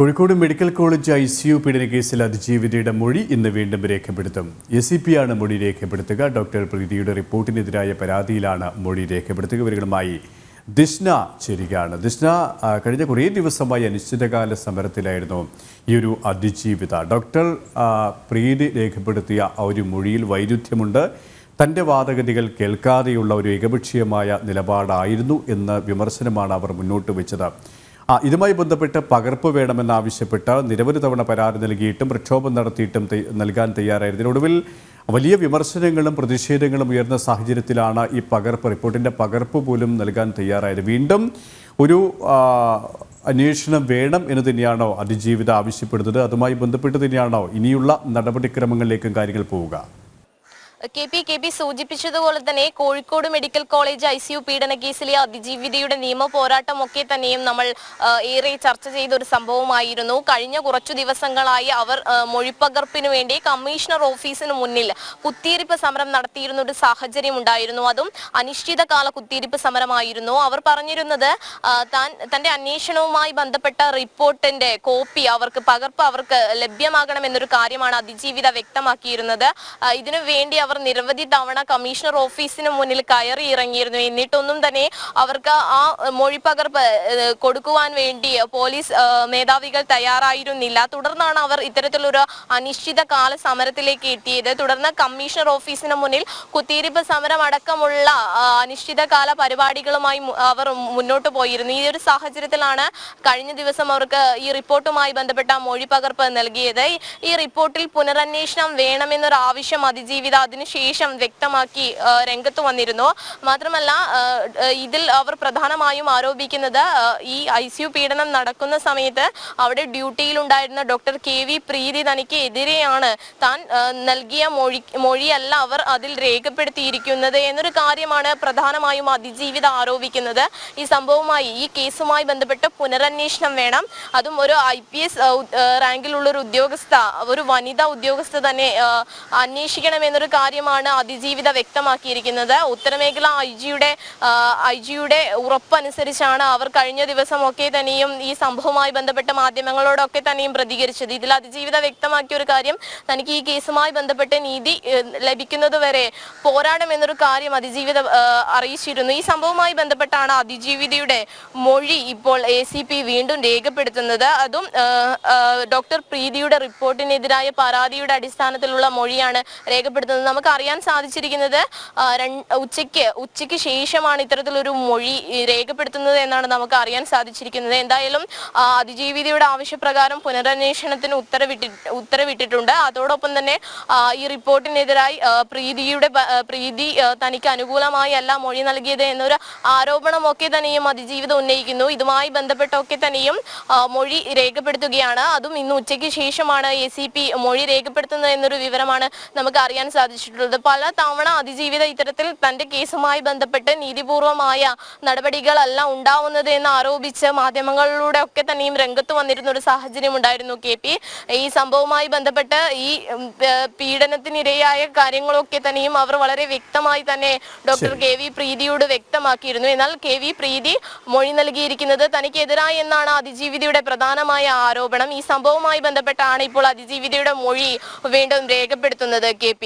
Kozhikode medical college ICU പീഡന കേസിൽ അതിജീവിതയുടെ മൊഴി ഇന്ന് വീണ്ടും രേഖപ്പെടുത്തും. SCP ആണ് മൊഴി രേഖപ്പെടുത്തുക. ഡോക്ടർ പ്രീതിയുടെ റിപ്പോർട്ടിനെതിരായ പരാതിയിലാണ് മൊഴി രേഖപ്പെടുത്തുക. ഇവരുമായി ദിഷ്ന ചേരുകയാണ്. ദിഷ്ന, കഴിഞ്ഞ കുറേ ദിവസമായി അനിശ്ചിതകാല സമരത്തിലായിരുന്നു ഈ ഒരു അതിജീവിത. ഡോക്ടർ പ്രീതി രേഖപ്പെടുത്തിയ ആ ഒരു മൊഴിയിൽ വൈരുദ്ധ്യമുണ്ട്. തൻ്റെ വാദഗതികൾ കേൾക്കാതെയുള്ള ഒരു ഏകപക്ഷീയമായ നിലപാടായിരുന്നു എന്ന വിമർശനമാണ് അവർ മുന്നോട്ട് വെച്ചത്. ഇതുമായി ബന്ധപ്പെട്ട് പകർപ്പ് വേണമെന്നാവശ്യപ്പെട്ട് നിരവധി തവണ പരാതി നൽകിയിട്ടും പ്രക്ഷോഭം നടത്തിയിട്ടും നൽകാൻ തയ്യാറായിരുന്നു. ഒടുവിൽ വലിയ വിമർശനങ്ങളും പ്രതിഷേധങ്ങളും ഉയർന്ന സാഹചര്യത്തിലാണ് ഈ റിപ്പോർട്ടിൻ്റെ പകർപ്പ് പോലും നൽകാൻ തയ്യാറായത്. വീണ്ടും ഒരു അന്വേഷണം വേണം എന്ന് തന്നെയാണോ അതിജീവിത ആവശ്യപ്പെടുന്നത്? അതുമായി ബന്ധപ്പെട്ട് തന്നെയാണോ ഇനിയുള്ള നടപടിക്രമങ്ങളിലേക്കും കാര്യങ്ങൾ പോവുക? കെ പി സൂചിപ്പിച്ചതുപോലെ തന്നെ കോഴിക്കോട് മെഡിക്കൽ കോളേജ് ICU പീഡന കേസിലെ അതിജീവിതയുടെ നിയമ പോരാട്ടമൊക്കെ തന്നെയും നമ്മൾ ഏറെ ചർച്ച ചെയ്ത ഒരു സംഭവമായിരുന്നു. കഴിഞ്ഞ കുറച്ചു ദിവസങ്ങളായി അവർ മൊഴിപ്പകർപ്പിനു വേണ്ടി കമ്മീഷണർ ഓഫീസിന് മുന്നിൽ കുത്തിയിരിപ്പ് സമരം നടത്തിയിരുന്ന ഒരു സാഹചര്യം ഉണ്ടായിരുന്നു. അതും അനിശ്ചിതകാല കുത്തിയിരിപ്പ് സമരമായിരുന്നു. അവർ പറഞ്ഞിരുന്നത് തന്റെ അന്വേഷണവുമായി ബന്ധപ്പെട്ട റിപ്പോർട്ടിന്റെ കോപ്പി പകർപ്പ് അവർക്ക് ലഭ്യമാകണമെന്നൊരു കാര്യമാണ് അതിജീവിത വ്യക്തമാക്കിയിരുന്നത്. ഇതിനു വേണ്ടി അവർ നിരവധി തവണ കമ്മീഷണർ ഓഫീസിന് മുന്നിൽ കയറി ഇറങ്ങിയിരുന്നു. എന്നിട്ടൊന്നും തന്നെ അവർക്ക് ആ മൊഴിപ്പകർപ്പ് കൊടുക്കുവാൻ വേണ്ടി പോലീസ് മേധാവികൾ തയ്യാറായിരുന്നില്ല. തുടർന്നാണ് അവർ ഇത്തരത്തിലൊരു അനിശ്ചിതകാല സമരത്തിലേക്ക് എത്തിയത്. തുടർന്ന് കമ്മീഷണർ ഓഫീസിന് മുന്നിൽ കുത്തിയിരിപ്പ് സമരം അടക്കമുള്ള അനിശ്ചിതകാല പരിപാടികളുമായി അവർ മുന്നോട്ട് പോയിരുന്നു. ഈ ഒരു സാഹചര്യത്തിലാണ് കഴിഞ്ഞ ദിവസം അവർക്ക് ഈ റിപ്പോർട്ടുമായി ബന്ധപ്പെട്ട മൊഴിപ്പകർപ്പ് നൽകിയത്. ഈ റിപ്പോർട്ടിൽ പുനരന്വേഷണം വേണമെന്നൊരു ആവശ്യം അതിജീവിത അതിനുശേഷം വ്യക്തമാക്കി രംഗത്ത് വന്നിരുന്നു. മാത്രമല്ല, ഇതിൽ അവർ പ്രധാനമായും ആരോപിക്കുന്നത് ഈ ICU പീഡനം നടക്കുന്ന സമയത്ത് അവിടെ ഡ്യൂട്ടിയിലുണ്ടായിരുന്ന ഡോക്ടർ KV പ്രീതി തനിക്ക് എതിരെയാണ് താൻ നൽകിയ മൊഴിയല്ല അവർ അതിൽ രേഖപ്പെടുത്തിയിരിക്കുന്നത് എന്നൊരു കാര്യമാണ് പ്രധാനമായും അതിജീവിത ആരോപിക്കുന്നത്. ഈ സംഭവവുമായി ഈ കേസുമായി ബന്ധപ്പെട്ട് പുനരന്വേഷണം വേണം. അതും ഒരു IPS റാങ്കിലുള്ള ഒരു ഉദ്യോഗസ്ഥ, ഒരു വനിതാ ഉദ്യോഗസ്ഥ തന്നെ അന്വേഷിക്കണമെന്നൊരു കാര്യമാണ് അതിജീവിത വ്യക്തമാക്കിയിരിക്കുന്നത്. ഉത്തരമേഖല IG-യുടെ ഉറപ്പനുസരിച്ചാണ് അവർ കഴിഞ്ഞ ദിവസമൊക്കെ തന്നെയും ഈ സംഭവവുമായി ബന്ധപ്പെട്ട മാധ്യമങ്ങളോടൊക്കെ തന്നെയും പ്രതികരിച്ചത്. ഇതിൽ അതിജീവിത വ്യക്തമാക്കിയ ഒരു കാര്യം, തനിക്ക് ഈ കേസുമായി ബന്ധപ്പെട്ട് നീതി ലഭിക്കുന്നതുവരെ പോരാടുമെന്നൊരു കാര്യം അതിജീവിത അറിയിച്ചിരുന്നു. ഈ സംഭവവുമായി ബന്ധപ്പെട്ടാണ് അതിജീവിതയുടെ മൊഴി ഇപ്പോൾ ACP വീണ്ടും രേഖപ്പെടുത്തുന്നത്. അതും ഡോക്ടർ പ്രീതിയുടെ റിപ്പോർട്ടിനെതിരായ പരാതിയുടെ അടിസ്ഥാനത്തിലുള്ള മൊഴിയാണ് രേഖപ്പെടുത്തുന്നത്. നമുക്ക് അറിയാൻ സാധിച്ചിരിക്കുന്നത് ഉച്ചയ്ക്ക് ശേഷമാണ് ഇത്തരത്തിലൊരു മൊഴി രേഖപ്പെടുത്തുന്നത് എന്നാണ് നമുക്ക് അറിയാൻ സാധിച്ചിരിക്കുന്നത്. എന്തായാലും അതിജീവിതയുടെ ആവശ്യപ്രകാരം പുനരന്വേഷണത്തിന് ഉത്തരവിട്ടിട്ടുണ്ട്. അതോടൊപ്പം തന്നെ ഈ റിപ്പോർട്ടിനെതിരായി പ്രീതി തനിക്ക് അനുകൂലമായി അല്ല മൊഴി നൽകിയത് എന്നൊരു ആരോപണമൊക്കെ തന്നെയും അതിജീവിത ഉന്നയിക്കുന്നു. ഇതുമായി ബന്ധപ്പെട്ടൊക്കെ തന്നെയും മൊഴി രേഖപ്പെടുത്തുകയാണ്. അതും ഇന്ന് ഉച്ചയ്ക്ക് ശേഷമാണ് ACP മൊഴി രേഖപ്പെടുത്തുന്നത് എന്നൊരു വിവരമാണ് നമുക്ക് അറിയാൻ സാധിച്ചിട്ടുള്ളത്. പല തവണ അതിജീവിത ഇത്തരത്തിൽ തന്റെ കേസുമായി ബന്ധപ്പെട്ട് നീതിപൂർവമായ നടപടികളല്ല ഉണ്ടാവുന്നത് എന്ന് ആരോപിച്ച് മാധ്യമങ്ങളിലൂടെ ഒക്കെ തന്നെയും രംഗത്ത് വന്നിരുന്ന ഒരു സാഹചര്യം ഉണ്ടായിരുന്നു. KP ഈ സംഭവവുമായി ബന്ധപ്പെട്ട് ഈ പീഡനത്തിനിരയായ കാര്യങ്ങളൊക്കെ തന്നെയും അവർ വളരെ വ്യക്തമായി തന്നെ ഡോക്ടർ KV പ്രീതിയോട് വ്യക്തമാക്കിയിരുന്നു. എന്നാൽ KV പ്രീതി മൊഴി നൽകിയിരിക്കുന്നത് തനിക്കെതിരായി എന്നാണ് അതിജീവിതയുടെ പ്രധാനമായ ആരോപണം. ഈ സംഭവവുമായി ബന്ധപ്പെട്ടാണ് ഇപ്പോൾ അതിജീവിതയുടെ മൊഴി വീണ്ടും രേഖപ്പെടുത്തുന്നത്. KP